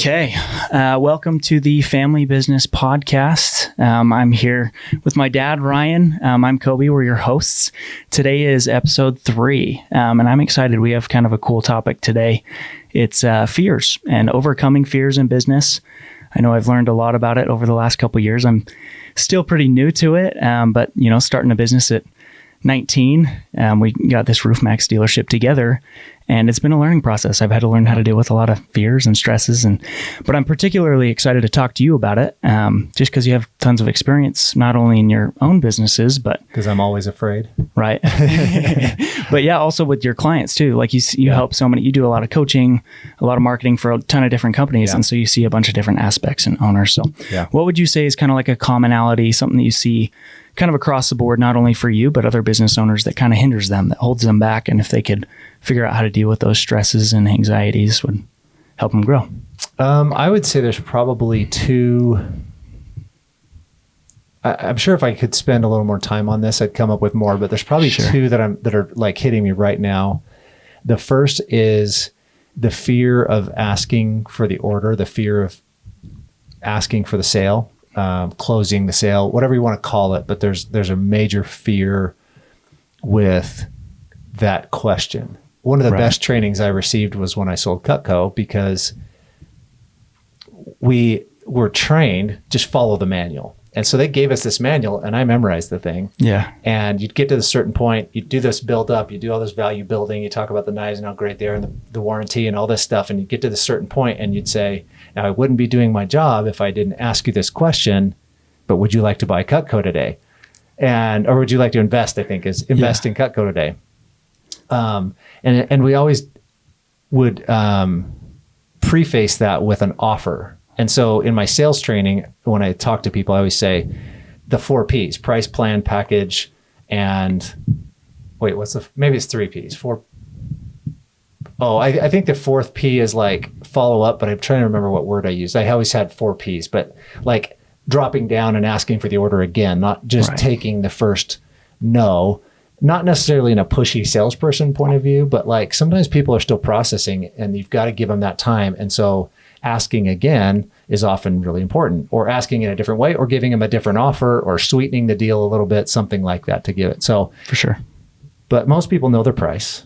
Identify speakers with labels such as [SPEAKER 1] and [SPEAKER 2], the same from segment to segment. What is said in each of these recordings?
[SPEAKER 1] Okay. Welcome to the Family Business Podcast. I'm here with my dad, Ryan. I'm Kobe. We're your hosts. Today is episode 3, and I'm excited. We have kind of a cool topic today. It's fears and overcoming fears in business. I know I've learned a lot about it over the last couple of years. I'm still pretty new to it, but starting a business at 19, we got this RoofMax dealership together, and it's been a learning process. I've had to learn how to deal with a lot of fears and stresses, but I'm particularly excited to talk to you about it, just because you have tons of experience, not only in your own businesses, but
[SPEAKER 2] because I'm always afraid,
[SPEAKER 1] right? But yeah, also with your clients too. Like you help so many. You do a lot of coaching, a lot of marketing for a ton of different companies, and so you see a bunch of different aspects and owners. So, what would you say is kind of like a commonality, something that you see kind of across the board, not only for you, but other business owners that kind of hinders them, that holds them back? And if they could figure out how to deal with those stresses and anxieties, would help them grow.
[SPEAKER 2] I would say there's probably 2. I'm sure if I could spend a little more time on this, I'd come up with more, but there's probably 2 that are like hitting me right now. The first is the fear of asking for the order, the fear of asking for the sale. Closing the sale, whatever you want to call it, but there's a major fear with that question. One of the best trainings I received was when I sold Cutco, because we were trained, just follow the manual. And so they gave us this manual, and I memorized the thing. Yeah. And you'd get to a certain point, you do this build up, you do all this value building, you talk about the knives and how great they are and the warranty and all this stuff. And you get to this certain point and you'd say, now I wouldn't be doing my job if I didn't ask you this question, but would you like to buy Cutco today? Or would you like to invest, I think is invest in Cutco today. And we always would preface that with an offer. And so in my sales training, when I talk to people, I always say the 4 Ps: price, plan, package, and maybe it's 3 Ps. I think the 4th P is like follow up, but I'm trying to remember what word I used. I always had 4 Ps, but like dropping down and asking for the order again, not just taking the first no, not necessarily in a pushy salesperson point of view, but like sometimes people are still processing and you've got to give them that time. And so asking again is often really important, or asking in a different way, or giving them a different offer, or sweetening the deal a little bit, something like that to give it. So
[SPEAKER 1] for sure. But
[SPEAKER 2] most people know their price,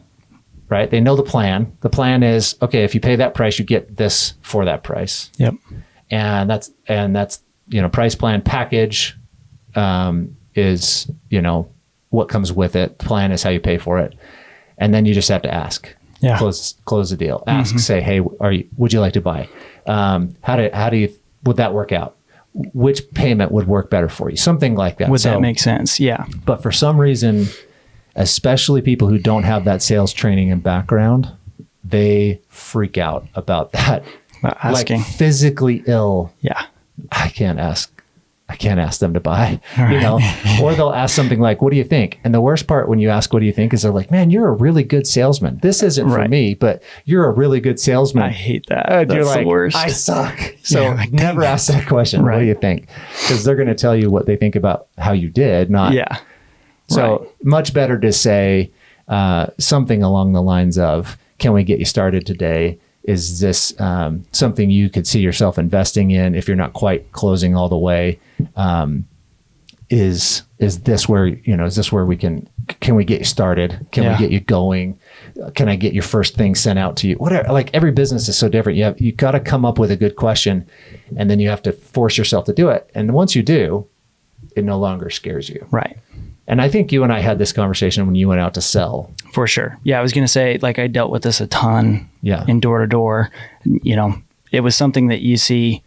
[SPEAKER 2] right? They know the plan. The plan is, okay, if you pay that price, you get this for that price.
[SPEAKER 1] Yep.
[SPEAKER 2] And that's, price, plan, package, is, what comes with it. Plan is how you pay for it. And then you just have to ask. Yeah. Close the deal. Ask, say, hey, would you like to buy? Would that work out? Which payment would work better for you? Something like that.
[SPEAKER 1] Would that make sense? Yeah.
[SPEAKER 2] But for some reason, especially people who don't have that sales training and background, they freak out about that.
[SPEAKER 1] Asking.
[SPEAKER 2] Like physically ill.
[SPEAKER 1] Yeah.
[SPEAKER 2] I can't ask them to buy, or they'll ask something like, what do you think? And the worst part when you ask, what do you think, is they're like, man, you're a really good salesman. This isn't for me, but you're a really good salesman.
[SPEAKER 1] I hate that. That's
[SPEAKER 2] you're like,
[SPEAKER 1] the worst.
[SPEAKER 2] I suck. So never ask that question. What do you think? Because they're going to tell you what they think about how you did, not.
[SPEAKER 1] Yeah.
[SPEAKER 2] So much better to say something along the lines of, can we get you started today? Is this something you could see yourself investing in if you're not quite closing all the way? Is this where, is this where can we get you started? Can we get you going? Can I get your first thing sent out to you? Whatever. Like every business is so different. You got to come up with a good question, and then you have to force yourself to do it. And once you do, it no longer scares you.
[SPEAKER 1] Right.
[SPEAKER 2] And I think you and I had this conversation when you went out to sell.
[SPEAKER 1] For sure. Yeah, I was going to say, like, I dealt with this a ton in door to door. It was something that you see,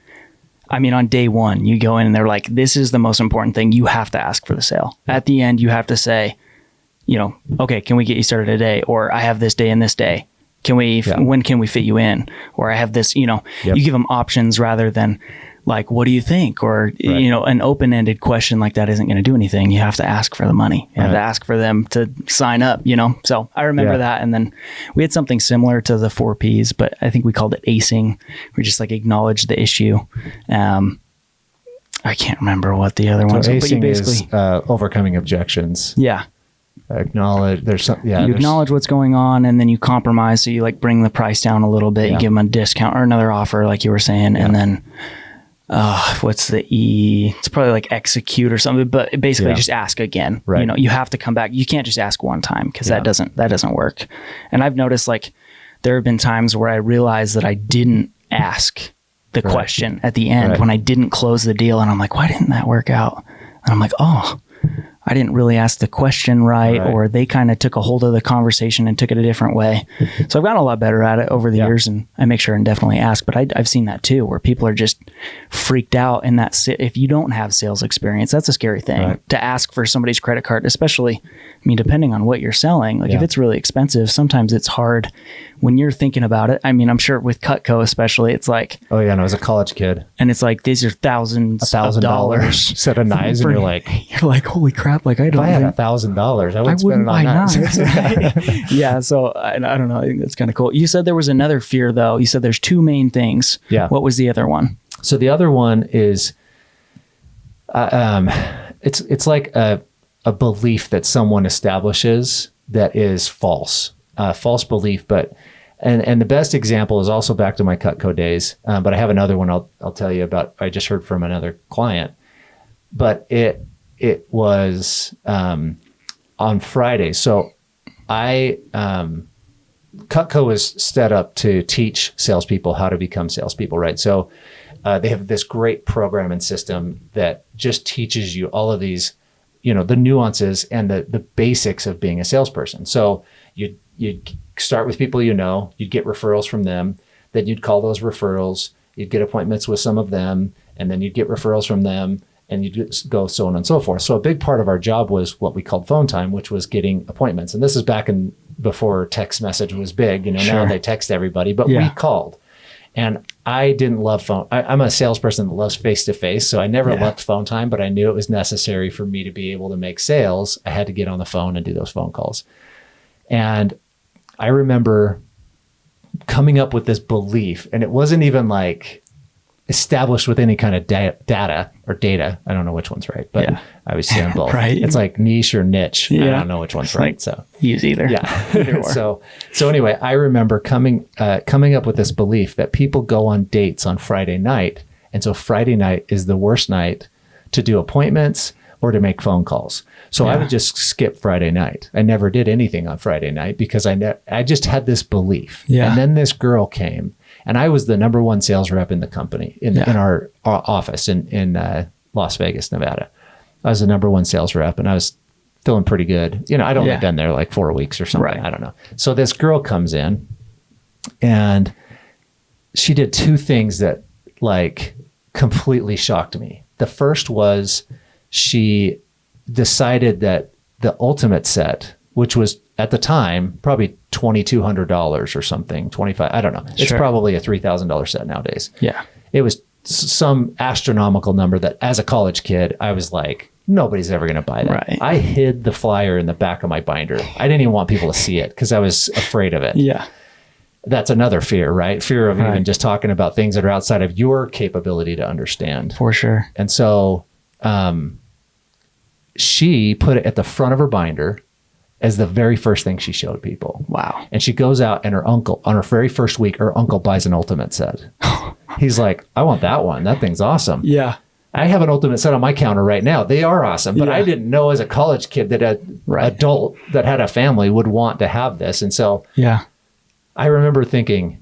[SPEAKER 1] on day one, you go in and they're like, this is the most important thing. You have to ask for the sale. At the end, you have to say, okay, can we get you started today? Or I have this day and this day. When can we fit you in? Or I have this, you give them options rather than like, what do you think? Or, an open-ended question like that isn't going to do anything. You have to ask for the money. You have to ask for them to sign up, So I remember that. And then we had something similar to the 4 Ps, but I think we called it acing. We just like acknowledge the issue. I can't remember what the other ones
[SPEAKER 2] were. So acing is overcoming objections.
[SPEAKER 1] Yeah.
[SPEAKER 2] acknowledge. There's some,
[SPEAKER 1] you acknowledge what's going on, and then you compromise. So you like bring the price down a little bit. You give them a discount or another offer, like you were saying, and then what's the E? It's probably like execute or something. But basically, just ask again.
[SPEAKER 2] Right.
[SPEAKER 1] You know, you have to come back. You can't just ask one time because that doesn't work. And I've noticed like there have been times where I realized that I didn't ask the question at the end when I didn't close the deal, and I'm like, why didn't that work out? And I'm like, oh, I didn't really ask the question right, or they kind of took a hold of the conversation and took it a different way. So I've gotten a lot better at it over the years, and I make sure and definitely ask. But I've seen that too, where people are just freaked out. And if you don't have sales experience, that's a scary thing to ask for somebody's credit card, especially, I mean, depending on what you're selling. Like if it's really expensive, sometimes it's hard when you're thinking about it. I mean, I'm sure with Cutco especially, it's like,
[SPEAKER 2] oh yeah, and I was a college kid,
[SPEAKER 1] and it's like these are thousands of dollars
[SPEAKER 2] set of knives, and you're like,
[SPEAKER 1] holy crap! Like I don't.
[SPEAKER 2] If I had $1,000, I would spend it on
[SPEAKER 1] knives. Yeah, so I don't know. I think that's kind of cool. You said there was another fear, though. You said there's two main things.
[SPEAKER 2] Yeah.
[SPEAKER 1] What was the other one?
[SPEAKER 2] So the other one is, it's like a belief that someone establishes that is false, false belief. But and the best example is also back to my Cutco days. But I have another one I'll tell you about. I just heard from another client, but it was on Friday. So Cutco is set up to teach salespeople how to become salespeople, right? So they have this great program and system that just teaches you all of these, the nuances and the basics of being a salesperson. So you'd start with people you'd get referrals from them, then you'd call those referrals, you'd get appointments with some of them, and then you'd get referrals from them, and you just go so on and so forth. So a big part of our job was what we called phone time, which was getting appointments. And this is back before text message was big. Now they text everybody, but we called. And I didn't love phone. I'm a salesperson that loves face-to-face, so I never left phone time, but I knew it was necessary for me to be able to make sales. I had to get on the phone and do those phone calls. And I remember coming up with this belief, and it wasn't even like established with any kind of data. I don't know which one's right, but I always say them both. Right. It's like niche or niche. I don't know which one's right. So
[SPEAKER 1] use either.
[SPEAKER 2] Yeah. so anyway, I remember coming up with this belief that people go on dates on Friday night. And so Friday night is the worst night to do appointments or to make phone calls. So I would just skip Friday night. I never did anything on Friday night because I just had this belief. Yeah. And then this girl came, and I was the number one sales rep in the company in our office in Las Vegas, Nevada. I was the number one sales rep, and I was feeling pretty good. I'd only been there like 4 weeks or something. Right. I don't know. So this girl comes in, and she did two things that like completely shocked me. The first was she decided that the ultimate set, which was at the time probably $2,200 or something, 25, I don't know. It's probably a $3,000 set nowadays. Yeah. It was some astronomical number that as a college kid, I was like, nobody's ever going to buy that. Right. I hid the flyer in the back of my binder. I didn't even want people to see it because I was afraid of it. Yeah. That's another fear, right? Fear of even just talking about things that are outside of your capability to understand.
[SPEAKER 1] For sure.
[SPEAKER 2] And so she put it at the front of her binder as the very first thing she showed people.
[SPEAKER 1] Wow.
[SPEAKER 2] And she goes out, and her uncle, on her very first week, her uncle buys an ultimate set. He's like, I want that one. That thing's awesome. Yeah. I have an ultimate set on my counter right now. They are awesome. But I didn't know as a college kid that an adult that had a family would want to have this. And so I remember thinking,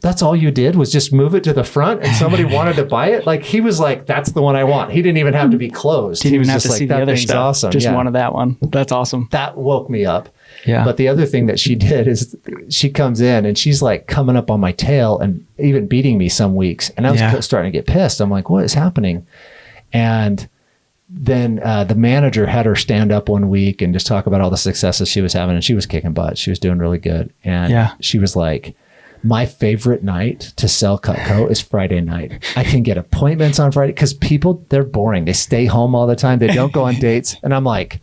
[SPEAKER 2] that's all you did was just move it to the front and somebody wanted to buy it? Like, he was like, that's the one I want. He didn't even have to be closed.
[SPEAKER 1] Didn't
[SPEAKER 2] he
[SPEAKER 1] even
[SPEAKER 2] was
[SPEAKER 1] have
[SPEAKER 2] just
[SPEAKER 1] to
[SPEAKER 2] like,
[SPEAKER 1] see the other stuff.
[SPEAKER 2] Awesome.
[SPEAKER 1] Just wanted that one. That's awesome.
[SPEAKER 2] That woke me up.
[SPEAKER 1] Yeah.
[SPEAKER 2] But the other thing that she did is she comes in and she's like coming up on my tail and even beating me some weeks. And I was starting to get pissed. I'm like, what is happening? And then the manager had her stand up one week and just talk about all the successes she was having. And she was kicking butt. She was doing really good. And she was like, my favorite night to sell Cutco is Friday night. I can get appointments on Friday because people, they're boring. They stay home all the time. They don't go on dates. And I'm like,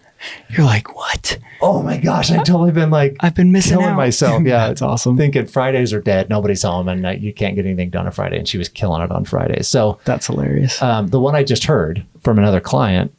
[SPEAKER 1] you're like, what?
[SPEAKER 2] Oh my gosh. I've totally been like,
[SPEAKER 1] I've been missing
[SPEAKER 2] killing
[SPEAKER 1] out.
[SPEAKER 2] myself. Yeah.
[SPEAKER 1] It's awesome.
[SPEAKER 2] Thinking Fridays are dead. Nobody's home and you can't get anything done on Friday. And she was killing it on Fridays. So
[SPEAKER 1] that's hilarious.
[SPEAKER 2] The one I just heard from another client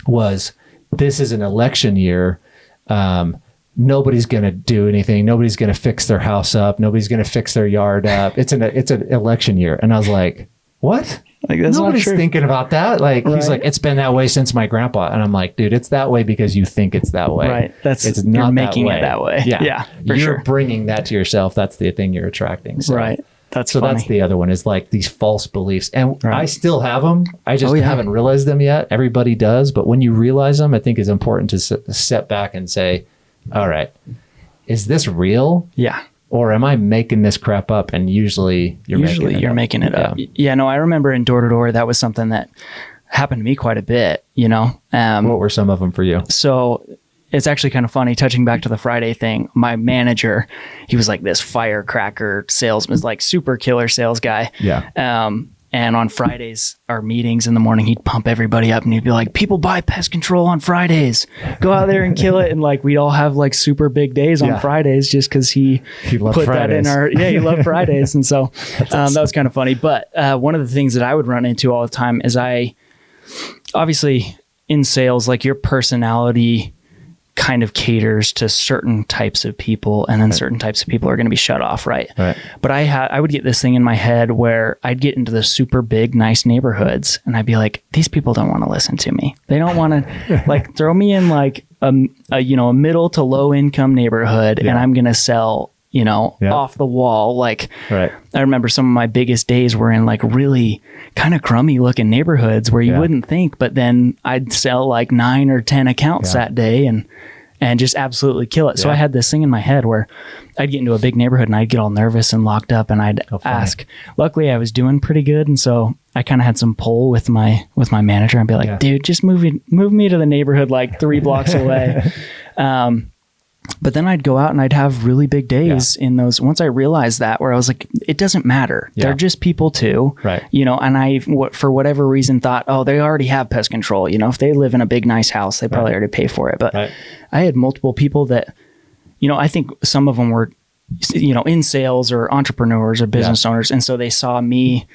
[SPEAKER 2] was, this is an election year. Nobody's going to do anything. Nobody's going to fix their house up. Nobody's going to fix their yard up. It's an election year. And I was like, what?
[SPEAKER 1] Like, that's
[SPEAKER 2] nobody's
[SPEAKER 1] not true.
[SPEAKER 2] thinking about that. Like, he's like, it's been that way since my grandpa. And I'm like, dude, it's that way because you think it's that way.
[SPEAKER 1] Right.
[SPEAKER 2] It's not
[SPEAKER 1] you're making
[SPEAKER 2] that way.
[SPEAKER 1] it that way.
[SPEAKER 2] Yeah.
[SPEAKER 1] For
[SPEAKER 2] you're bringing that to yourself. That's the thing you're attracting. So.
[SPEAKER 1] Right. That's
[SPEAKER 2] the other one is like these false beliefs. And
[SPEAKER 1] Right.
[SPEAKER 2] I still have them. I just haven't realized them yet. Everybody does. But when you realize them, I think it's important to step back and say, all right, is this real?
[SPEAKER 1] Yeah.
[SPEAKER 2] Or am I making this crap up? And usually you're
[SPEAKER 1] making it up. Yeah, no, I remember in door to door, that was something that happened to me quite a bit, you know?
[SPEAKER 2] What were some of them for you?
[SPEAKER 1] So it's actually kind of funny, touching back to the Friday thing. My manager, he was like this firecracker salesman, like super killer sales guy.
[SPEAKER 2] Yeah.
[SPEAKER 1] And on Fridays, our meetings in the morning, he'd pump everybody up and he'd be like, people buy pest control on Fridays. Go out there and kill it. And like, we'd all have like super big days on Fridays just because he put
[SPEAKER 2] Fridays.
[SPEAKER 1] that in he loved Fridays. And so that was kind of funny. But one of the things that I would run into all the time is obviously in sales, like your personality kind of caters to certain types of people, and then certain types of people are going to be shut off, right? But I would get this thing in my head where I'd get into the super big, nice neighborhoods, and I'd be like, these people don't want to listen to me. They don't want to like throw me in like a middle to low income neighborhood, and I'm going to sell off the wall. Like, I remember some of my biggest days were in like really kind of crummy looking neighborhoods where you wouldn't think, but then I'd sell like 9 or 10 accounts that day and just absolutely kill it. So I had this thing in my head where I'd get into a big neighborhood and I'd get all nervous and locked up, and I'd ask. Luckily I was doing pretty good. And so I kind of had some pull with my manager. I'd be like, dude, just move me to the neighborhood like 3 blocks away. But then I'd go out and I'd have really big days in those. Once I realized that, where I was like, it doesn't matter. They're just people too.
[SPEAKER 2] Right.
[SPEAKER 1] And I, for whatever reason, thought, oh, they already have pest control. If they live in a big, nice house, they probably already pay for it. But I had multiple people that, I think some of them were, in sales or entrepreneurs or business owners. And so they saw me,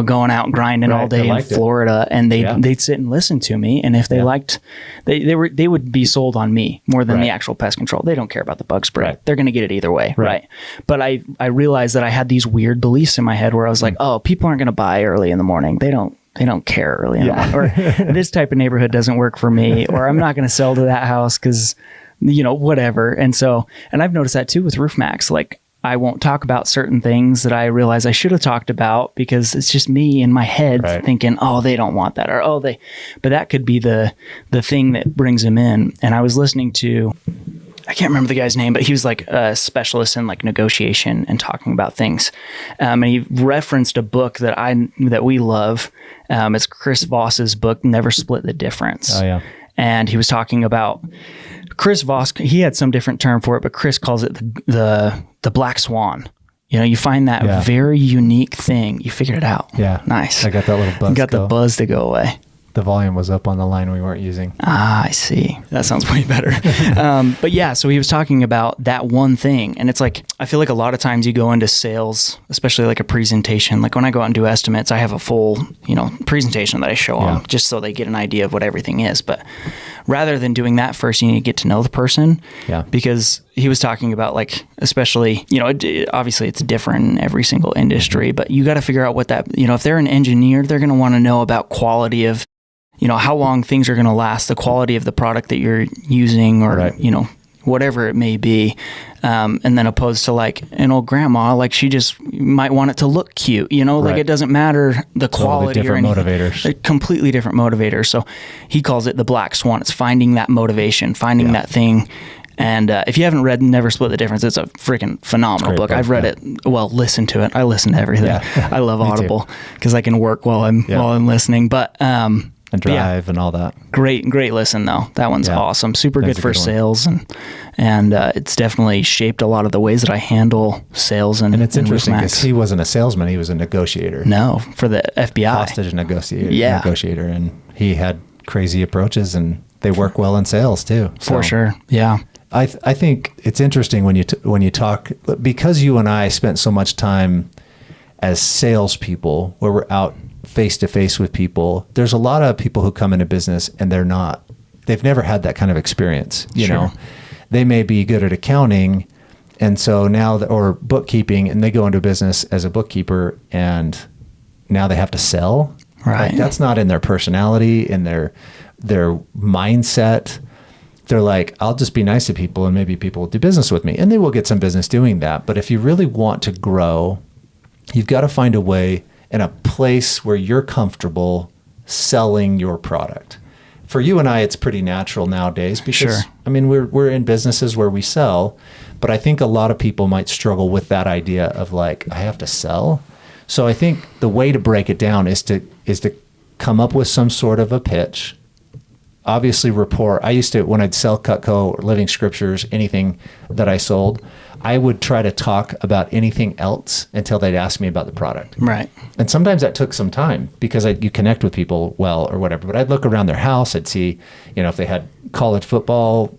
[SPEAKER 1] going out and grinding all day in Florida, and they'd sit and listen to me. And if they liked, they would be sold on me more than the actual pest control. They don't care about the bug spray. They're going to get it either way. Right. But I realized that I had these weird beliefs in my head where I was like, oh, people aren't going to buy early in the morning. They don't care early in the morning. Or this type of neighborhood doesn't work for me, or I'm not going to sell to that house because, whatever. And I've noticed that too with Roof Max. Like, I won't talk about certain things that I realize I should have talked about because it's just me in my head thinking, oh, they don't want that, or but that could be the thing that brings them in. And I was listening to, I can't remember the guy's name, but he was like a specialist in like negotiation and talking about things. And he referenced a book that we love. It's Chris Voss's book, Never Split the Difference.
[SPEAKER 2] Oh yeah.
[SPEAKER 1] And he was talking about Chris Voss. He had some different term for it, but Chris calls it the black swan. You find that very unique thing. You figured it out.
[SPEAKER 2] Yeah.
[SPEAKER 1] Nice.
[SPEAKER 2] I got that little buzz.
[SPEAKER 1] Got the buzz to go away.
[SPEAKER 2] The volume was up on the line we weren't using.
[SPEAKER 1] I see. That sounds way better. But yeah, so he was talking about that one thing. And it's like, I feel like a lot of times you go into sales, especially like a presentation. Like when I go out and do estimates, I have a full, presentation that I show them just so they get an idea of what everything is. But rather than doing that first, you need to get to know the person. Yeah. Because he was talking about like, especially, obviously it's different in every single industry, but you got to figure out what that, if they're an engineer, they're going to want to know about quality of, how long things are going to last, the quality of the product that you're using, or, whatever it may be. And then opposed to like an old grandma, like she just might want it to look cute, like it doesn't matter the quality
[SPEAKER 2] totally
[SPEAKER 1] or anything.
[SPEAKER 2] Motivators.
[SPEAKER 1] They're completely different motivators. So he calls it the black swan. It's finding that motivation, finding that thing. And if you haven't read Never Split the Difference, it's a freaking phenomenal book. I've read it. Well, listened to it. I listen to everything. Yeah. I love Audible because I can work while I'm listening. But
[SPEAKER 2] and drive and all that.
[SPEAKER 1] Great listen though. That one's awesome. Super good for sales, and it's definitely shaped a lot of the ways that I handle sales. And
[SPEAKER 2] it's interesting because he wasn't a salesman; he was a negotiator.
[SPEAKER 1] No, for the FBI,
[SPEAKER 2] hostage negotiator, and he had crazy approaches, and they work well in sales too.
[SPEAKER 1] For sure, yeah.
[SPEAKER 2] I think it's interesting when you talk, because you and I spent so much time as salespeople where we're out face to face with people. There's a lot of people who come into business and they've never had that kind of experience, you know? they may be good at accounting. And so now, or bookkeeping, and they go into business as a bookkeeper, and now they have to sell.
[SPEAKER 1] Right.
[SPEAKER 2] Like, that's not in their personality, in their mindset. They're like, I'll just be nice to people and maybe people will do business with me. And they will get some business doing that. But if you really want to grow, you've got to find a way and a place where you're comfortable selling your product. For you and I, it's pretty natural nowadays because,
[SPEAKER 1] Sure.
[SPEAKER 2] I mean, we're in businesses where we sell, but I think a lot of people might struggle with that idea of like, I have to sell. So I think the way to break it down is to come up with some sort of a pitch. Obviously, rapport. I used to, when I'd sell Cutco, Living Scriptures, anything that I sold, I would try to talk about anything else until they'd ask me about the product.
[SPEAKER 1] Right.
[SPEAKER 2] And sometimes that took some time because you connect with people well or whatever. But I'd look around their house, I'd see, if they had college football,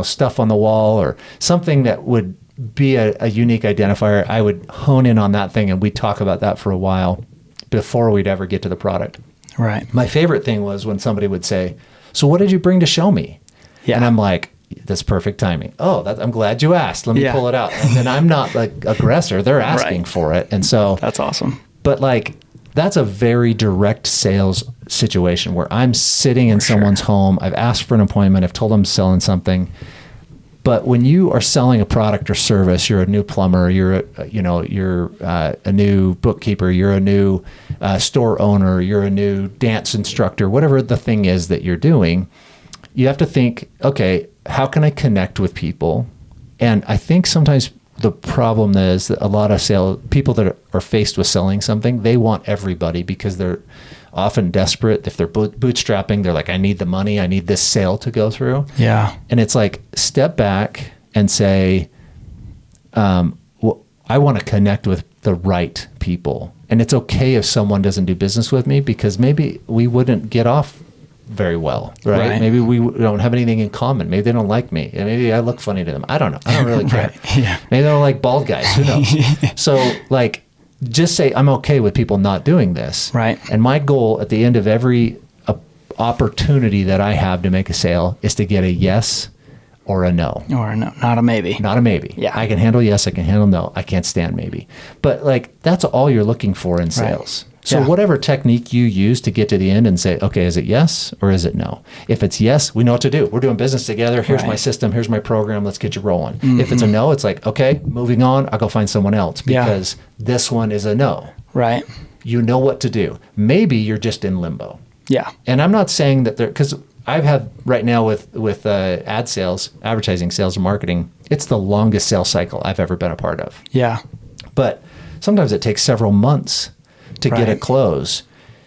[SPEAKER 2] stuff on the wall or something that would be a unique identifier. I would hone in on that thing and we'd talk about that for a while before we'd ever get to the product.
[SPEAKER 1] Right.
[SPEAKER 2] My favorite thing was when somebody would say, so what did you bring to show me?
[SPEAKER 1] Yeah.
[SPEAKER 2] And I'm like, that's perfect timing. Oh, I'm glad you asked. Let me pull it out. And then I'm not like aggressor. They're asking for it. And so
[SPEAKER 1] that's awesome.
[SPEAKER 2] But like, that's a very direct sales situation where I'm sitting in someone's home. I've asked for an appointment. I've told them I'm selling something. But when you are selling a product or service, you're a new plumber, you're a new bookkeeper, you're a new store owner, you're a new dance instructor, whatever the thing is that you're doing, you have to think, okay, how can I connect with people? And I think sometimes the problem is that a lot of people that are faced with selling something, they want everybody because they're often desperate. If they're bootstrapping, they're like, I need the money. I need this sale to go through.
[SPEAKER 1] Yeah.
[SPEAKER 2] And it's like, step back and say, well, I want to connect with the right people. And it's okay if someone doesn't do business with me because maybe we wouldn't get off very well, right? Maybe we don't have anything in common. Maybe they don't like me. And maybe I look funny to them. I don't know. I don't really care.
[SPEAKER 1] Yeah.
[SPEAKER 2] Maybe they don't like bald guys. Who knows? So like, just say, I'm okay with people not doing this.
[SPEAKER 1] Right.
[SPEAKER 2] And my goal at the end of every opportunity that I have to make a sale is to get a yes or a no.
[SPEAKER 1] Or no, not a maybe.
[SPEAKER 2] Not a maybe.
[SPEAKER 1] Yeah.
[SPEAKER 2] I can handle yes, I can handle no. I can't stand maybe. But like, that's all you're looking for in sales. Right. So whatever technique you use to get to the end and say, okay, is it yes or is it no? If it's yes, we know what to do. We're doing business together. Here's my system. Here's my program. Let's get you rolling. Mm-hmm. If it's a no, it's like, okay, moving on. I'll go find someone else because this one is a no.
[SPEAKER 1] Right.
[SPEAKER 2] You know what to do. Maybe you're just in limbo.
[SPEAKER 1] Yeah.
[SPEAKER 2] And I'm not saying that because I've had right now with ad sales, advertising sales and marketing, it's the longest sales cycle I've ever been a part of.
[SPEAKER 1] Yeah.
[SPEAKER 2] But sometimes it takes several months to get a close.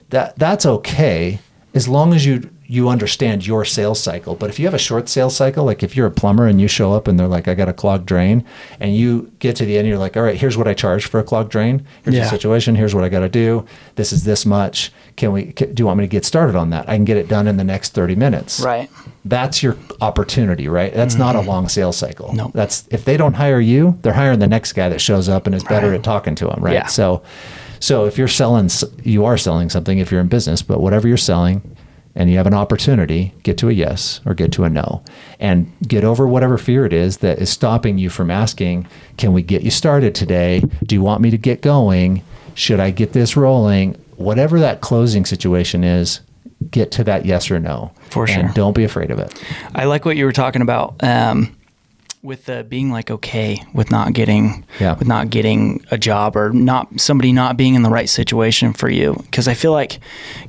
[SPEAKER 2] That's okay as long as you understand your sales cycle. But if you have a short sales cycle, like if you're a plumber and you show up and they're like, I got a clogged drain, and you get to the end, you're like, all right, here's what I charge for a clogged drain. Here's the situation. Here's what I got to do. This is this much. Do you want me to get started on that? I can get it done in the next 30 minutes.
[SPEAKER 1] Right.
[SPEAKER 2] That's your opportunity, right? That's not a long sales cycle.
[SPEAKER 1] No.
[SPEAKER 2] That's if they don't hire you, they're hiring the next guy that shows up and is better at talking to them, right?
[SPEAKER 1] Yeah.
[SPEAKER 2] So if you're selling, you are selling something if you're in business, but whatever you're selling and you have an opportunity, get to a yes or get to a no and get over whatever fear it is that is stopping you from asking, can we get you started today? Do you want me to get going? Should I get this rolling? Whatever that closing situation is, get to that yes or no.
[SPEAKER 1] For sure.
[SPEAKER 2] And don't be afraid of it.
[SPEAKER 1] I like what you were talking about. With being like okay with not getting a job or somebody not being in the right situation for you, because I feel like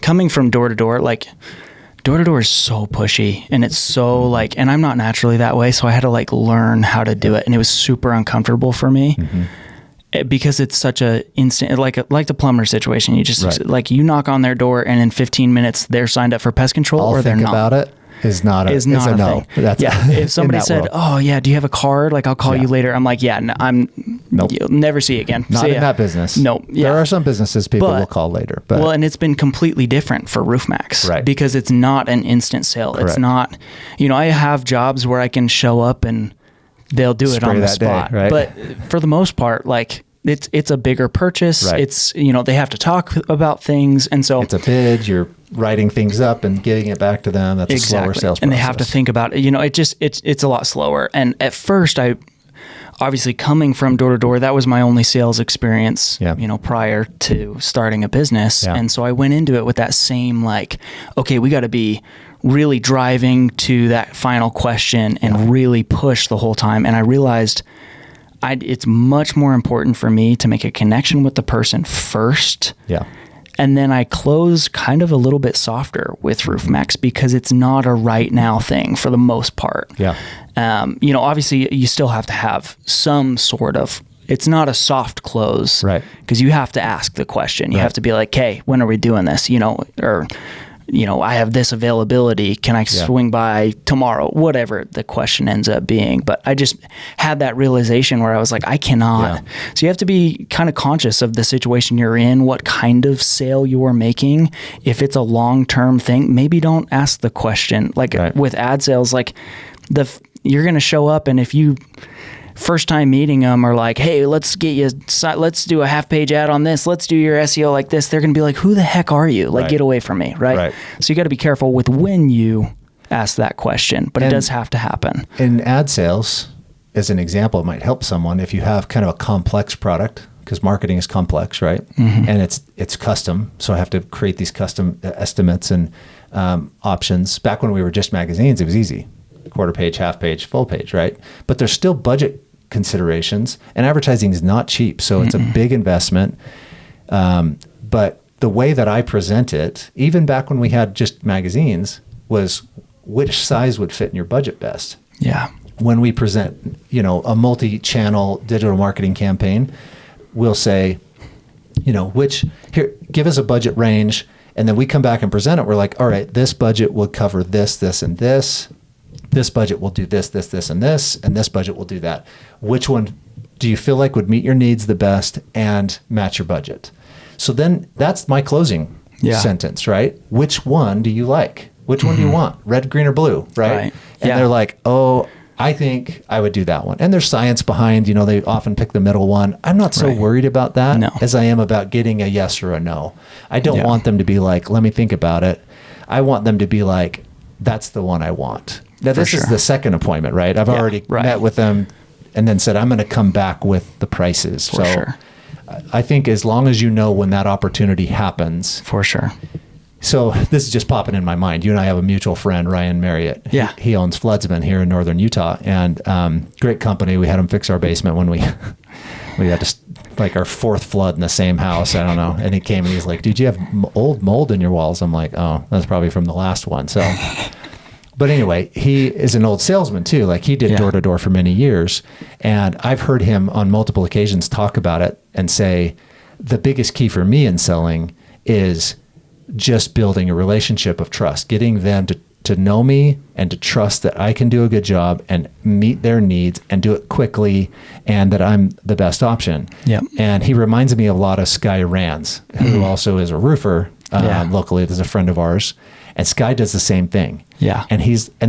[SPEAKER 1] coming from door to door is so pushy and it's so like, and I'm not naturally that way, so I had to like learn how to do it, and it was super uncomfortable for me. Mm-hmm. Because it's such a instant, like the plumber situation. You just like you knock on their door and in 15 minutes they're signed up for pest control or they're not.
[SPEAKER 2] About it. Is not a no.
[SPEAKER 1] That's if somebody said, world. "Oh yeah, do you have a card? Like I'll call you later." I'm like, "Yeah, nope. You'll never see you again."
[SPEAKER 2] Not in that business.
[SPEAKER 1] No,
[SPEAKER 2] there are some businesses people will call later. But
[SPEAKER 1] and it's been completely different for RoofMax,
[SPEAKER 2] right?
[SPEAKER 1] Because it's not an instant sale. Correct. It's not. I have jobs where I can show up and they'll do it on the spot.
[SPEAKER 2] Day, right?
[SPEAKER 1] But for the most part, like. It's a bigger purchase. Right. It's, they have to talk about things. And so
[SPEAKER 2] it's a bid. You're writing things up and getting it back to them. That's a slower sales process.
[SPEAKER 1] And they have to think about it. It's a lot slower. And at first, obviously coming from door to door, that was my only sales experience, prior to starting a business. Yeah. And so I went into it with that same okay, we got to be really driving to that final question and really push the whole time. And I realized it's much more important for me to make a connection with the person first. Yeah. And then I close kind of a little bit softer with RoofMax because it's not a right now thing for the most part. Yeah. Obviously you still have to have some sort of, it's not a soft close. Right. Because you have to ask the question. You have to be like, hey, when are we doing this? I have this availability. Can I swing by tomorrow? Whatever the question ends up being. But I just had that realization where I was like, I cannot. Yeah. So you have to be kind of conscious of the situation you're in, what kind of sale you're making. If it's a long-term thing, maybe don't ask the question. With ad sales, you're going to show up, and if you first time meeting them are like, hey, let's do a half page ad on this. Let's do your SEO like this. They're going to be like, who the heck are you? Get away from me. Right. So you got to be careful with when you ask that question, but it does have to happen.
[SPEAKER 2] In ad sales, as an example, it might help someone if you have kind of a complex product, because marketing is complex, right? Mm-hmm. And it's custom. So I have to create these custom estimates and options. Back when we were just magazines, it was easy. Quarter page, half page, full page, right? But there's still budget considerations, and advertising is not cheap. So it's a big investment. But the way that I present it, even back when we had just magazines, was which size would fit in your budget best. Yeah. When we present, a multi-channel digital marketing campaign, we'll say, give us a budget range. And then we come back and present it. We're like, all right, this budget will cover this, this, and this. This budget will do this, this, this, and this, and this budget will do that. Which one do you feel like would meet your needs the best and match your budget? So then that's my closing sentence, right? Which one do you like? Which one do you want? Red, green, or blue, right? And they're like, oh, I think I would do that one. And there's science behind, they often pick the middle one. I'm not so worried about that as I am about getting a yes or a no. I don't want them to be like, let me think about it. I want them to be like, that's the one I want. Now, this is the second appointment, right? I've already met with them and then said, I'm going to come back with the prices. I think as long as you know when that opportunity happens.
[SPEAKER 1] For sure.
[SPEAKER 2] So this is just popping in my mind. You and I have a mutual friend, Ryan Marriott. Yeah. He owns Floodsman here in northern Utah, and great company. We had him fix our basement when we had to, our fourth flood in the same house. I don't know. And he came and he's like, dude, you have old mold in your walls. I'm like, oh, that's probably from the last one. So... But anyway, he is an old salesman too. He did door to door for many years. And I've heard him on multiple occasions talk about it and say, the biggest key for me in selling is just building a relationship of trust, getting them to know me and to trust that I can do a good job and meet their needs and do it quickly and that I'm the best option. Yep. And he reminds me a lot of Sky Rands, who also is a roofer locally. There's a friend of ours. And Sky does the same thing. Yeah. And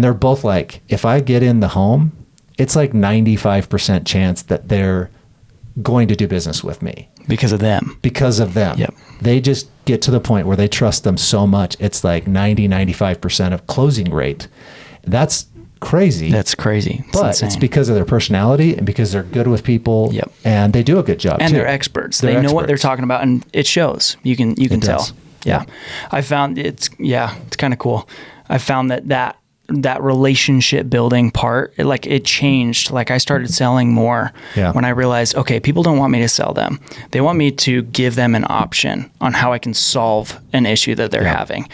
[SPEAKER 2] they're both like, if I get in the home, it's 95% chance that they're going to do business with me.
[SPEAKER 1] Because of them.
[SPEAKER 2] Yep. They just get to the point where they trust them so much. It's 95% of closing rate. That's crazy.
[SPEAKER 1] That's crazy.
[SPEAKER 2] But it's because of their personality and because they're good with people. Yep. And they do a good job
[SPEAKER 1] and too. They're experts. They know what they're talking about, and it shows. You can tell. Yeah. I found it's kind of cool. I found that relationship building part, it changed. I started selling more when I realized, okay, people don't want me to sell them. They want me to give them an option on how I can solve an issue that they're having.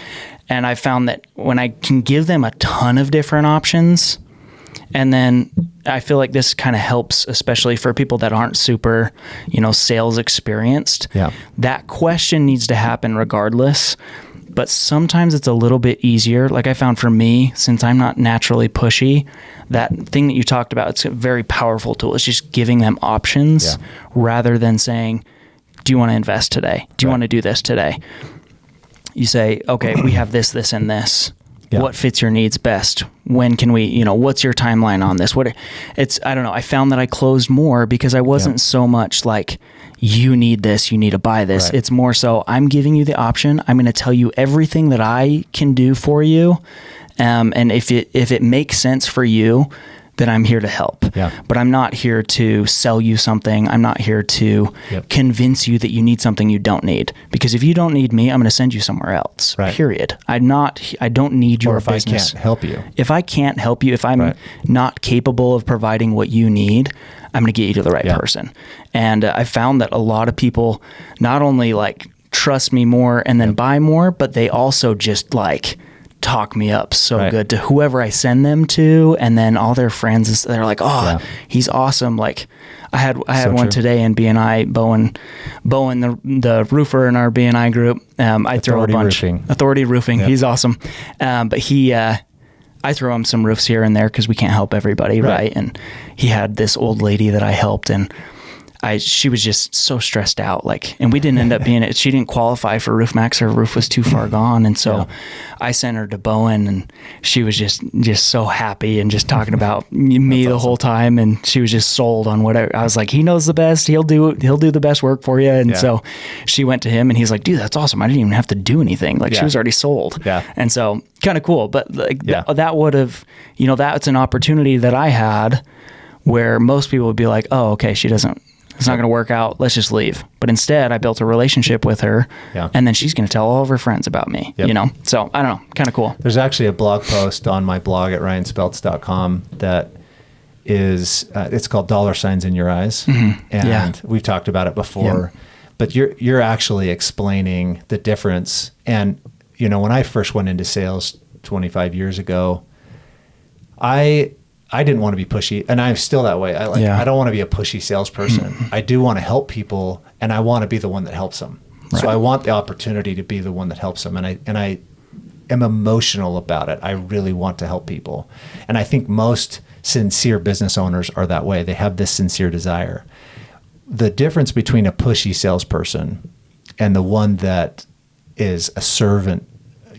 [SPEAKER 1] And I found that when I can give them a ton of different options, and then I feel like this kind of helps, especially for people that aren't super, sales experienced. Yeah. That question needs to happen regardless. But sometimes it's a little bit easier. I found for me, since I'm not naturally pushy, that thing that you talked about, it's a very powerful tool. It's just giving them options rather than saying, do you want to invest today? Do you want to do this today? You say, okay, we have this, this, and this. Yeah. What fits your needs best? When can we, what's your timeline on this? I don't know. I found that I closed more because I wasn't so much you need this, you need to buy this.
[SPEAKER 2] Right.
[SPEAKER 1] It's more so, I'm giving you the option. I'm going to tell you everything that I can do for you. And if it makes sense for you, then I'm here to help.
[SPEAKER 2] Yeah.
[SPEAKER 1] But I'm not here to sell you something. I'm not here to convince you that you need something you don't need. Because if you don't need me, I'm going to send you somewhere else.
[SPEAKER 2] Right.
[SPEAKER 1] Period. I don't need your business.
[SPEAKER 2] If I can't help you.
[SPEAKER 1] If I can't help you, if I'm not capable of providing what you need, I'm going to get you to the right person. And I found that a lot of people not only like trust me more and then buy more, but they also just like talk me up so good to whoever I send them to, and then all their friends, they're like, oh, he's awesome. Like I had one today in BNI, Bowen, the roofer in our BNI group. I throw a bunch. Authority Roofing. He's awesome. But I throw him some roofs here and there because we can't help everybody, right? And he had this old lady that I helped, and she was just so stressed out, and we didn't end up being it. She didn't qualify for Roof Max. Her roof was too far gone. And so I sent her to Bowen, and she was just so happy and just talking about me the whole time. And she was just sold on whatever. I was like, he knows the best. He'll do the best work for you. And so she went to him, and he's like, dude, that's awesome. I didn't even have to do anything. She was already sold. Yeah. And so kind of cool. But that would have, that's an opportunity that I had where most people would be like, oh, okay, it's not going to work out. Let's just leave. But instead, I built a relationship with her, and then she's going to tell all of her friends about me, So, I don't know, kind of cool.
[SPEAKER 2] There's actually a blog post on my blog at ryanspeltz.com that is, it's called $signs in your eyes. Mm-hmm. And we've talked about it before, but you're actually explaining the difference. And, when I first went into sales 25 years ago, I didn't want to be pushy, and I'm still that way. I don't want to be a pushy salesperson. Mm-hmm. I do want to help people, and I want to be the one that helps them. Right. So I want the opportunity to be the one that helps them, and I am emotional about it. I really want to help people, and I think most sincere business owners are that way. They have this sincere desire. The difference between a pushy salesperson and the one that is a servant,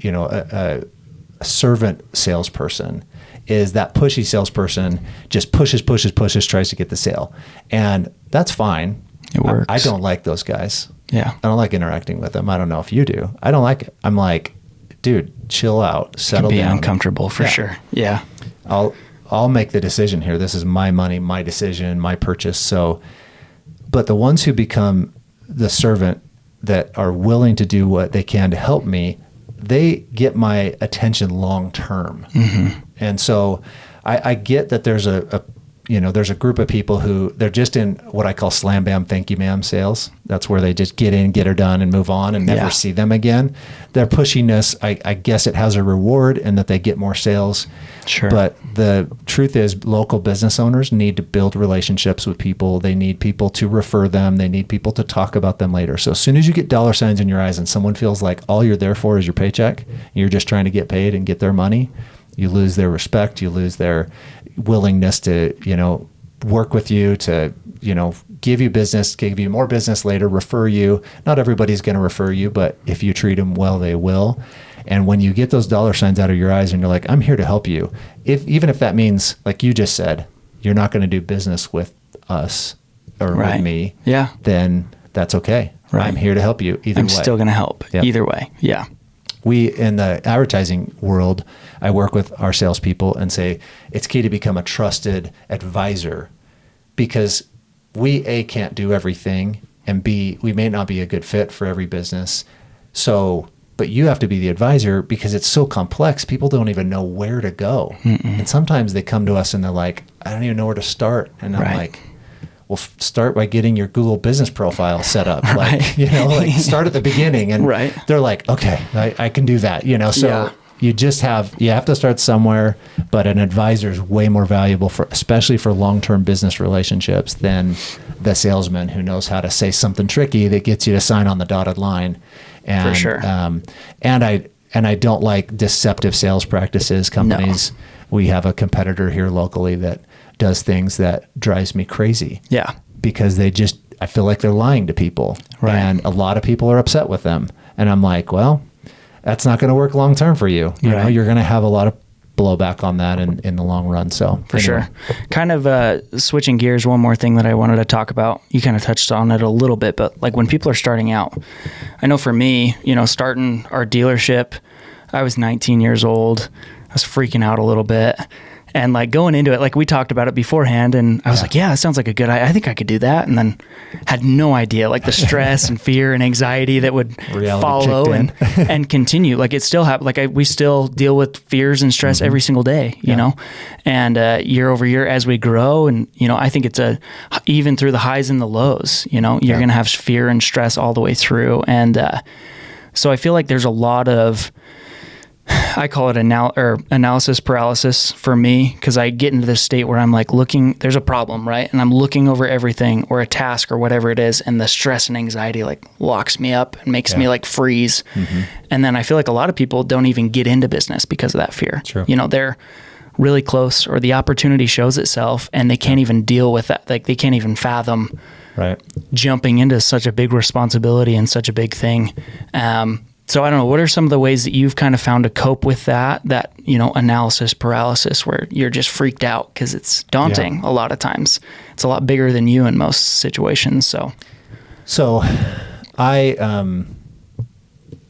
[SPEAKER 2] a servant salesperson, is that pushy salesperson just pushes, tries to get the sale. And that's fine.
[SPEAKER 1] It works.
[SPEAKER 2] I don't like those guys.
[SPEAKER 1] Yeah.
[SPEAKER 2] I don't like interacting with them. I don't know if you do. I don't like it. I'm like, dude, chill out, settle down.
[SPEAKER 1] It can be uncomfortable for sure. Yeah.
[SPEAKER 2] I'll make the decision here. This is my money, my decision, my purchase. So, but the ones who become the servant that are willing to do what they can to help me, they get my attention long term. Mm-hmm. And so I get that there's there's a group of people who they're just in what I call slam bam, thank you ma'am sales. That's where they just get in, get her done, and move on and never see them again. Their pushiness, I guess it has a reward in that they get more sales.
[SPEAKER 1] Sure.
[SPEAKER 2] But the truth is local business owners need to build relationships with people. They need people to refer them. They need people to talk about them later. So as soon as you get $signs in your eyes and someone feels like all you're there for is your paycheck, and you're just trying to get paid and get their money, you lose their respect, you lose their willingness to, work with you, to, give you business, give you more business later, refer you. Not everybody's going to refer you, but if you treat them well, they will. And when you get those $signs out of your eyes and you're like, I'm here to help you. Even if that means, like you just said, you're not going to do business with us or with me, then that's okay. Right. I'm here to help you either way.
[SPEAKER 1] I'm still going to help either way. Yeah.
[SPEAKER 2] We, in the advertising world, I work with our salespeople and say it's key to become a trusted advisor, because we, A, can't do everything, and B, we may not be a good fit for every business. So, but you have to be the advisor because it's so complex. People don't even know where to go. Mm-mm. And sometimes they come to us and they're like, I don't even know where to start. And I'm like, well, start by getting your Google business profile set up. Like, start at the beginning. And they're like, okay, I can do that. So you have to start somewhere, but an advisor is way more valuable especially for long-term business relationships than the salesman who knows how to say something tricky that gets you to sign on the dotted line. And,
[SPEAKER 1] for sure.
[SPEAKER 2] And I don't like deceptive sales practices. Companies, we have a competitor here locally that does things that drives me crazy. Yeah. Because I feel like they're lying to people. Right. And a lot of people are upset with them. And I'm like, well, that's not going to work long term for you. You know, you're going to have a lot of blowback on that in the long run. So
[SPEAKER 1] for sure. Kind of switching gears, one more thing that I wanted to talk about. You kind of touched on it a little bit, but like when people are starting out, I know for me, starting our dealership, I was 19 years old. I was freaking out a little bit. And like going into it, like we talked about it beforehand, and I was like, yeah, that sounds like a good idea. I think I could do that. And then had no idea, like the stress and fear and anxiety that would follow and continue. Like it still happens. Like we still deal with fears and stress every single day, you know, and year over year as we grow. And, I think it's even through the highs and the lows, you're going to have fear and stress all the way through. And so I feel like there's a lot of, I call it analysis paralysis for me, because I get into this state where I'm like there's a problem, right? And I'm looking over everything or a task or whatever it is, and the stress and anxiety like locks me up and makes me like freeze. And then I feel like a lot of people don't even get into business because of that fear.
[SPEAKER 2] True.
[SPEAKER 1] They're really close, or the opportunity shows itself and they can't even deal with that. Like they can't even fathom jumping into such a big responsibility and such a big thing. So I don't know, what are some of the ways that you've kind of found to cope with that, analysis paralysis, where you're just freaked out because it's daunting a lot of times. It's a lot bigger than you in most situations.
[SPEAKER 2] So I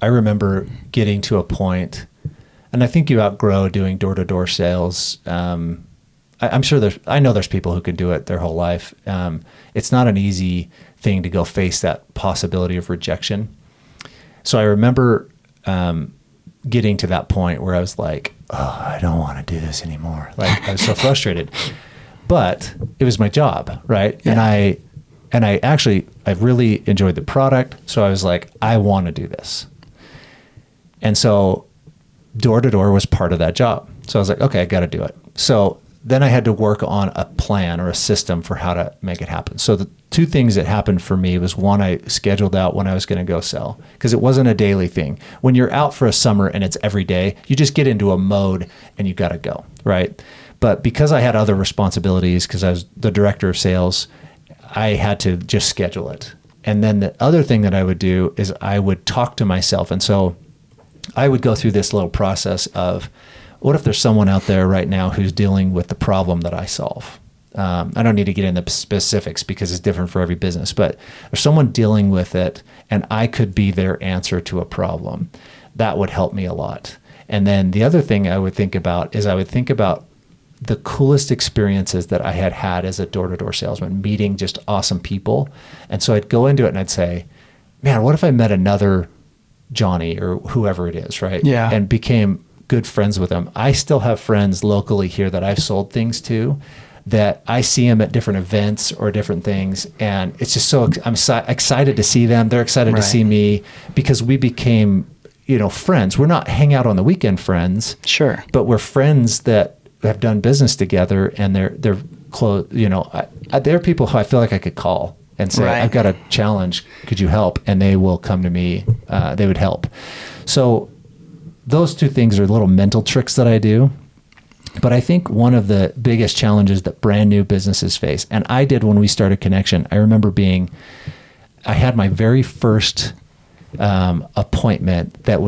[SPEAKER 2] remember getting to a point, and I think you outgrow doing door-to-door sales. I'm sure I know there's people who can do it their whole life. It's not an easy thing to go face that possibility of rejection. So I remember getting to that point where I was like, oh, I don't want to do this anymore. Like I was so frustrated, but it was my job. Right. Yeah. And I really enjoyed the product. So I was like, I want to do this. And so door to door was part of that job. So I was like, okay, I got to do it. So then I had to work on a plan or a system for how to make it happen. So the two things that happened for me was, one, I scheduled out when I was going to go sell, because it wasn't a daily thing. When you're out for a summer and it's every day, you just get into a mode and you got to go, right? But because I had other responsibilities, because I was the director of sales, I had to just schedule it. And then the other thing that I would do is I would talk to myself. And so I would go through this little process of, what if there's someone out there right now who's dealing with the problem that I solve? I don't need to get into specifics because it's different for every business, but there's someone dealing with it and I could be their answer to a problem. That would help me a lot. And then the other thing I would think about is the coolest experiences that I had as a door-to-door salesman, meeting just awesome people. And so I'd go into it and I'd say, man, what if I met another Johnny or whoever it is, right?
[SPEAKER 1] Yeah. And
[SPEAKER 2] became good friends with them. I still have friends locally here that I've sold things to, that I see them at different events or different things. And it's just I'm excited to see them. They're excited to see me, because we became, friends. We're not hang out on the weekend friends.
[SPEAKER 1] Sure.
[SPEAKER 2] But we're friends that have done business together, and they're close. They're people who I feel like I could call and say, I've got a challenge. Could you help? And they will come to me. They would help. So those two things are little mental tricks that I do. But I think one of the biggest challenges that brand new businesses face, and I did when we started Connection, I remember I had my very first appointment that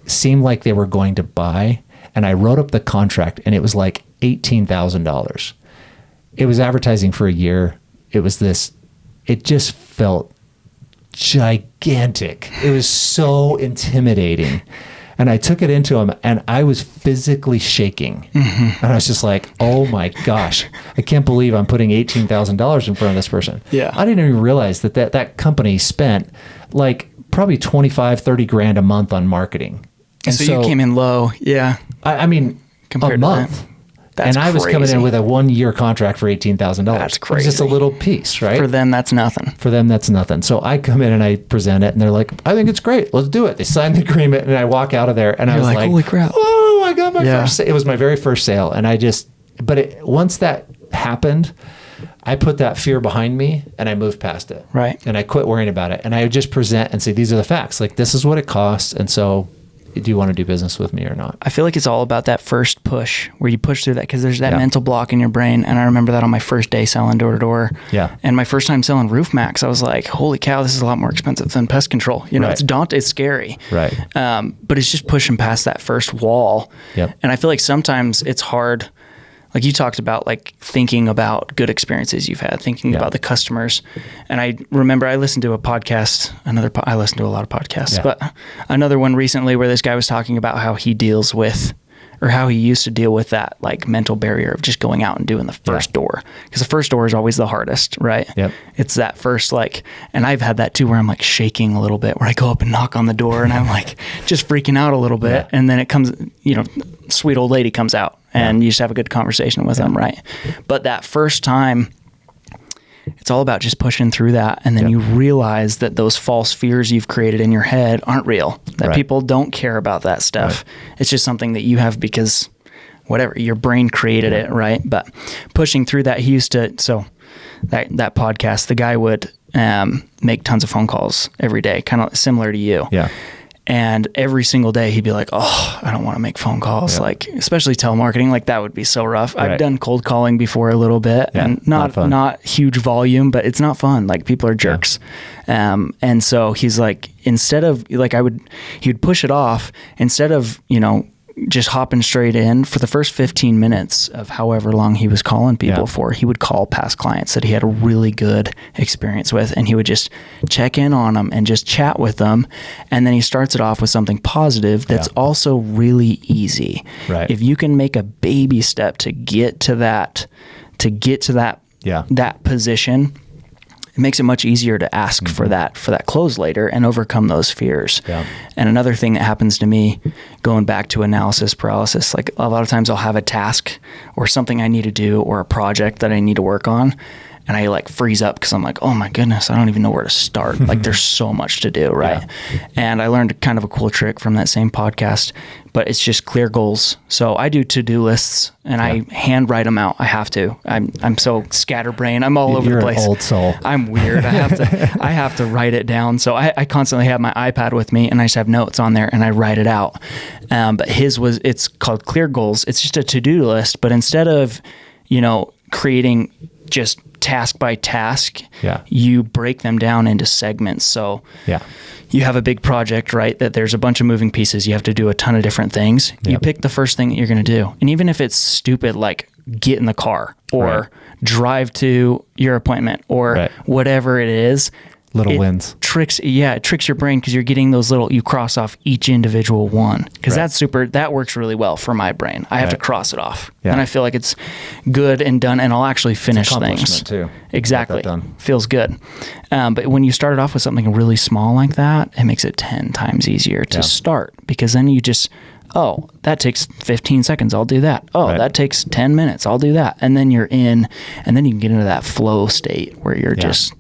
[SPEAKER 2] seemed like they were going to buy, and I wrote up the contract, and it was like $18,000. It was advertising for a year. It just felt gigantic. It was so intimidating. And I took it into him, and I was physically shaking. Mm-hmm. And I was just like, oh my gosh, I can't believe I'm putting $18,000 in front of this person.
[SPEAKER 1] Yeah.
[SPEAKER 2] I didn't even realize that company spent like probably 25, 30 grand a month on marketing.
[SPEAKER 1] And so you came in low. Yeah.
[SPEAKER 2] I mean, compared a month.
[SPEAKER 1] That's
[SPEAKER 2] and I was coming in with a 1-year contract for $18,000.
[SPEAKER 1] That's crazy.
[SPEAKER 2] It's just a little piece, right?
[SPEAKER 1] For them, that's nothing.
[SPEAKER 2] So I come in and I present it, and they're like, I think it's great. Let's do it. They sign the agreement, and I walk out of there, and I was like,
[SPEAKER 1] holy crap.
[SPEAKER 2] Oh, I got my first. It was my very first sale. And once that happened, I put that fear behind me and I moved past it.
[SPEAKER 1] Right.
[SPEAKER 2] And I quit worrying about it. And I would just present and say, these are the facts. Like, this is what it costs. And so do you want to do business with me or not?
[SPEAKER 1] I feel like it's all about that first push where you push through that, because there's that mental block in your brain. And I remember that on my first day selling door to door.
[SPEAKER 2] Yeah.
[SPEAKER 1] And my first time selling roof mats, I was like, holy cow, this is a lot more expensive than pest control. You know, it's daunting, it's scary.
[SPEAKER 2] Right.
[SPEAKER 1] But it's just pushing past that first wall.
[SPEAKER 2] Yep.
[SPEAKER 1] And I feel like sometimes it's hard. Like you talked about, like thinking about good experiences you've had, thinking about the customers. And I remember I listened to a podcast, I listen to a lot of podcasts, but another one recently where this guy was talking about how he deals with, or how he used to deal with that like mental barrier of just going out and doing the first door. Because the first door is always the hardest, right?
[SPEAKER 2] Yep.
[SPEAKER 1] It's that first and I've had that too, where I'm like shaking a little bit, where I go up and knock on the door and I'm like just freaking out a little bit. Yeah. And then it comes, sweet old lady comes out and you just have a good conversation with them, right? But that first time, it's all about just pushing through that. And then you realize that those false fears you've created in your head aren't real, that people don't care about that stuff. Right. It's just something that you have because whatever, your brain created it, right? But pushing through that, he used to, so that podcast, the guy would make tons of phone calls every day, kind of similar to you.
[SPEAKER 2] Yeah.
[SPEAKER 1] And every single day he'd be like, oh, I don't want to make phone calls. Yeah. Like, especially telemarketing, like that would be so rough. Right. I've done cold calling before a little bit, and not huge volume, but it's not fun. Like, people are jerks. Yeah. And so he's like, instead of like, he would push it off instead of, just hopping straight in. For the first 15 minutes of however long he was calling people for, he would call past clients that he had a really good experience with, and he would just check in on them and just chat with them. And then he starts it off with something positive that's also really easy. Right. If you can make a baby step to get to that that position, it makes it much easier to ask for that close later and overcome those fears. Yeah. And another thing that happens to me, going back to analysis paralysis, like a lot of times I'll have a task or something I need to do or a project that I need to work on, and I like freeze up because I'm like, oh my goodness, I don't even know where to start. Like, there's so much to do, right? Yeah. And I learned kind of a cool trick from that same podcast, but it's just clear goals. So I do to-do lists and I handwrite them out. I have to. I'm so scatterbrained. I'm all over the place.
[SPEAKER 2] You're an old soul.
[SPEAKER 1] I'm weird. I have to write it down. So I constantly have my iPad with me and I just have notes on there and I write it out. But it's called clear goals. It's just a to-do list, but instead of, creating just task by task, you break them down into segments. So you have a big project, right, that there's a bunch of moving pieces. You have to do a ton of different things. You pick the first thing that you're going to do. And even if it's stupid, like get in the car or drive to your appointment or whatever it is,
[SPEAKER 2] wins.
[SPEAKER 1] It tricks your brain because you're getting those you cross off each individual one. Because that works really well for my brain. I have to cross it off. Yeah. And I feel like it's good and done, and I'll actually finish things.
[SPEAKER 2] Too.
[SPEAKER 1] Exactly. Feels good. But when you start it off with something really small like that, it makes it 10 times easier to start, because then you just, oh, that takes 15 seconds, I'll do that. Oh, that takes 10 minutes, I'll do that. And then you're in, and then you can get into that flow state where you're just...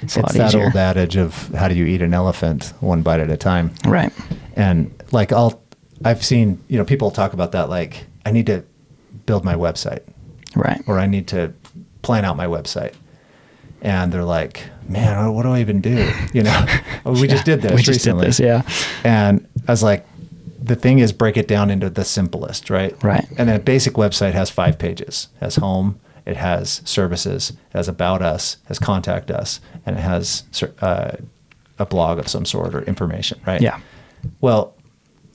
[SPEAKER 1] It's
[SPEAKER 2] that old adage of how do you eat an elephant, one bite at a time.
[SPEAKER 1] Right.
[SPEAKER 2] And like I've seen, people talk about that, like, I need to build my website.
[SPEAKER 1] Right.
[SPEAKER 2] Or I need to plan out my website. And they're like, man, what do I even do? We just did this recently. And I was like, the thing is, break it down into the simplest, right?
[SPEAKER 1] Right.
[SPEAKER 2] And a basic website has 5 pages. It has home, it has services, it has about us, it has contact us, and it has a blog of some sort or information, right?
[SPEAKER 1] Yeah.
[SPEAKER 2] Well,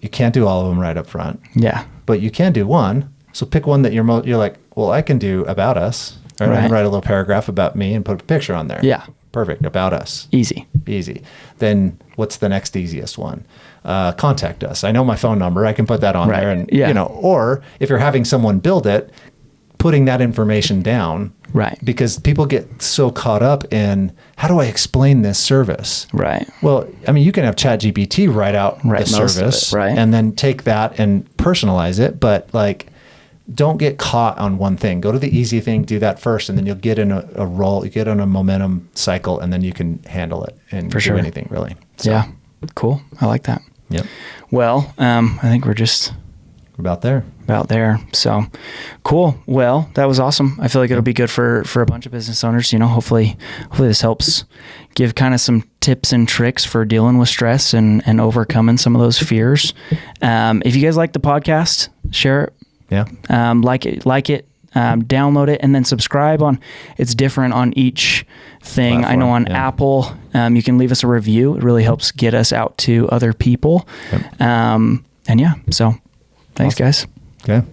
[SPEAKER 2] you can't do all of them right up front.
[SPEAKER 1] Yeah.
[SPEAKER 2] But you can do one. So pick one that you're like, well, I can do about us. Right? I can write a little paragraph about me and put a picture on there.
[SPEAKER 1] Yeah.
[SPEAKER 2] Perfect. About us.
[SPEAKER 1] Easy.
[SPEAKER 2] Then what's the next easiest one? Contact us. I know my phone number. I can put that on there. And, or if you're having someone build it, putting that information down.
[SPEAKER 1] Right.
[SPEAKER 2] Because people get so caught up in, how do I explain this service?
[SPEAKER 1] Right.
[SPEAKER 2] Well, I mean, you can have ChatGPT write out the service, and then take that and personalize it. But like, don't get caught on one thing. Go to the easy thing, do that first, and then you'll get in a roll, you get on a momentum cycle, and then you can handle it and do anything really. So.
[SPEAKER 1] Yeah. Cool. I like that.
[SPEAKER 2] Yep.
[SPEAKER 1] Well, I think we're just
[SPEAKER 2] About there.
[SPEAKER 1] So cool. Well, that was awesome. I feel like it'll be good for a bunch of business owners. Hopefully this helps give kind of some tips and tricks for dealing with stress and overcoming some of those fears. If you guys like the podcast, share it.
[SPEAKER 2] Yeah.
[SPEAKER 1] Like it, download it, and then subscribe it's different on each thing. Platform, I know on Apple, you can leave us a review. It really helps get us out to other people. Yep. So thanks, guys.
[SPEAKER 2] Okay.